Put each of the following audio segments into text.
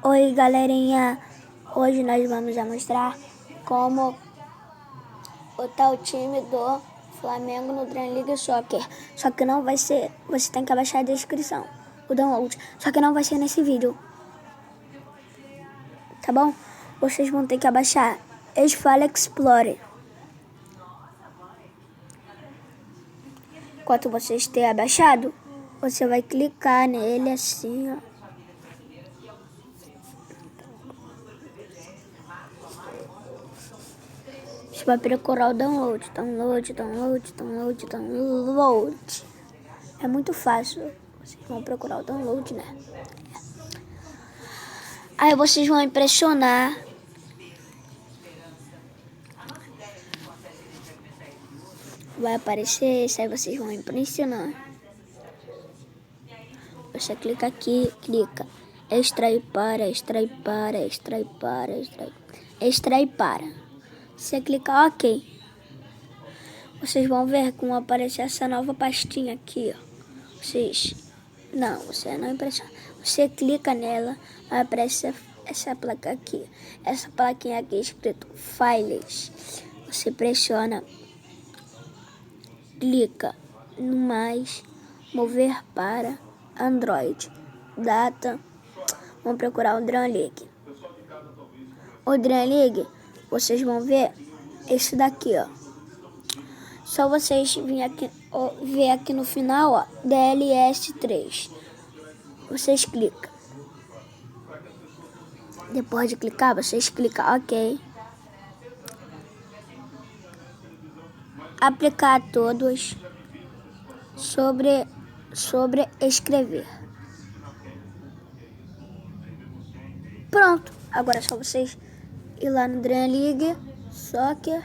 Oi galerinha, hoje nós vamos mostrar como botar o time do Flamengo no Dream League Soccer. Só que não vai ser, você tem que abaixar a descrição, o download. Só que não vai ser nesse vídeo, tá bom? Vocês vão ter que abaixar Esfala Explorer. Enquanto vocês têm abaixado, você vai clicar nele assim, ó. Você vai procurar o download. É muito fácil. Vocês vão procurar o download, né? Aí vocês vão impressionar. Vai aparecer esse, aí vocês vão impressionar. Você clica aqui, clica. Extrair para. Você clica OK. Vocês vão ver como aparece essa nova pastinha aqui, ó. Você não impressiona. Você clica nela, vai aparecer essa placa aqui. Essa plaquinha aqui escrito Files. Você pressiona, clica no mais, mover para Android. Data. Vamos procurar o Dream League. O Dream League, vocês vão ver esse daqui, ó. Só vocês virem aqui, ó, ver aqui no final, ó, DLS3. Vocês clicam. Depois de clicar, vocês clicam OK. Aplicar a todos. Sobre escrever. Pronto. Agora é só vocês ir lá no Dream League Soccer.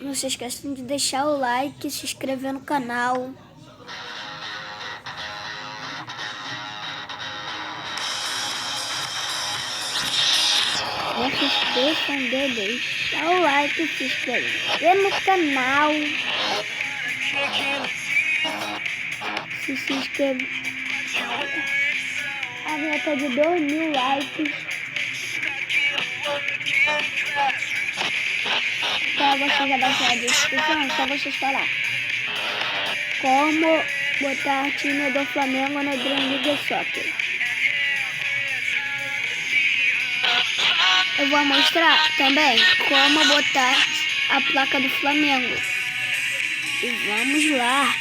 Não se esqueçam de deixar o like, se inscrever no canal. Não se esqueçam de deixar o like e se inscrever no canal. Se inscrever. A meta de 2.000 likes. Para vocês abaixarem a descrição, só vocês falar como botar time do Flamengo no Dream League Soccer. Eu vou mostrar também como botar a placa do Flamengo. E vamos lá,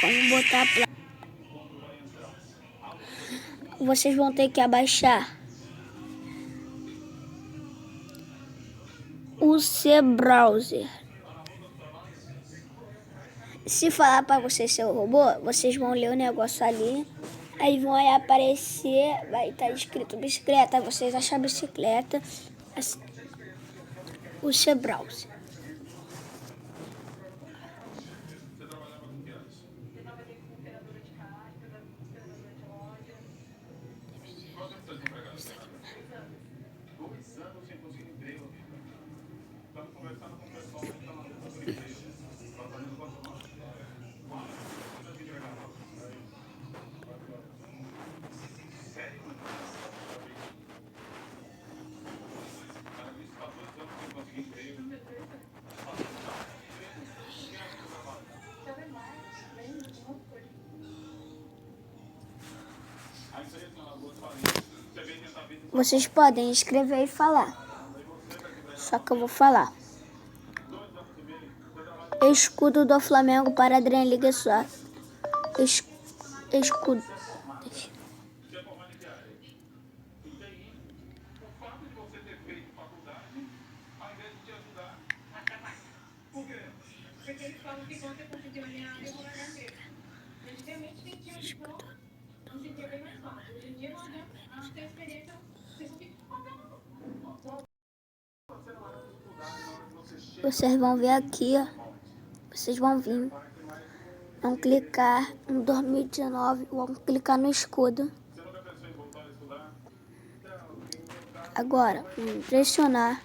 como botar a placa. Vocês vão ter que abaixar o C-Browser. Se falar para você ser o robô, vocês vão ler o negócio ali. Aí vão aí aparecer, vai estar escrito bicicleta. Vocês acham a bicicleta, o C-Browser. Vocês podem escrever e falar. Só que eu vou falar. Escudo do Flamengo para a Dream League Soccer. Escudo. Vocês vão ver aqui, ó. Vocês vão vir. Vão clicar em 2019. Vão clicar no escudo. Agora, vão pressionar.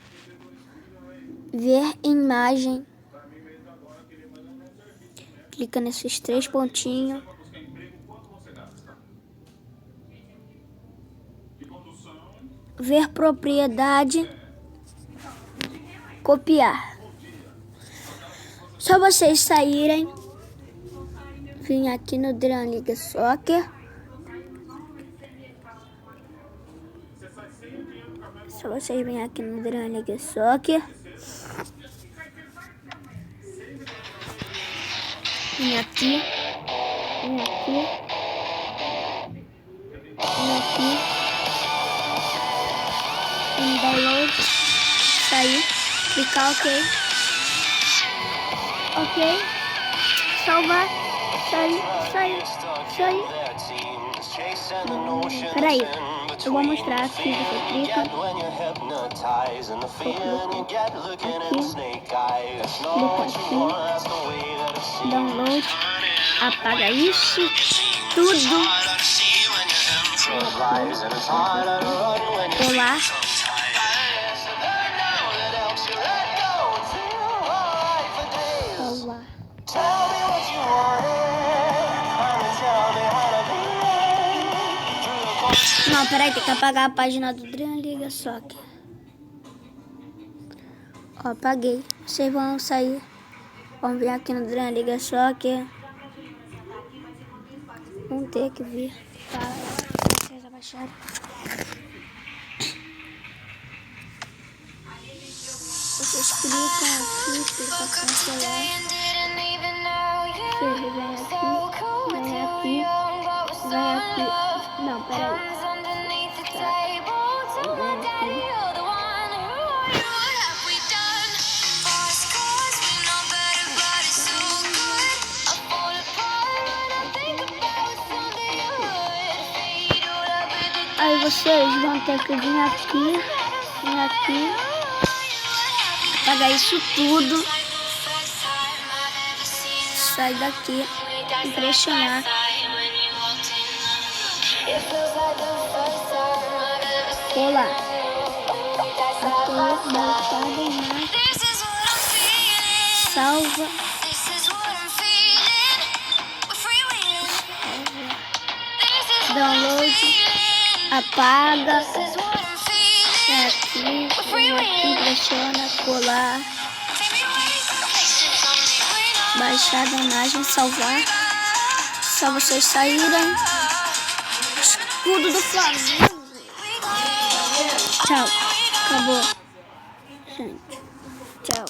Ver imagem. clica nesses 3 pontinhos. Ver propriedade. Copiar. Só vocês saírem. Vim aqui no Dream League Soccer. Só vocês virem aqui no Dream League Soccer. Vim aqui. Vim aqui. Vim aqui. Em download. Sair. Clicar OK. OK. Salvar. Sair. Peraí. Eu vou mostrar aqui. Você clica. Clica aqui. Download. Apaga isso tudo. Colar. Não, peraí, tem que apagar a página do Dream League Soccer. Ó, apaguei. Vocês vão sair. Vão vir aqui no Dream League Soccer. Vão ter que vir. Tá, vocês abaixaram. Vocês clicam aqui, clicam cancelar. Vocês vêm aqui. Não, peraí. Aí vocês vão ter que vir aqui, apagar isso tudo, sair daqui, impressionar. Colar. Aqui, salva. Download. Apaga. Aqui, impressiona, colar. Baixar a imagem, salvar. Só vocês saírem. Escudo do Flamengo. Tchau. Acabou. Gente. Tchau.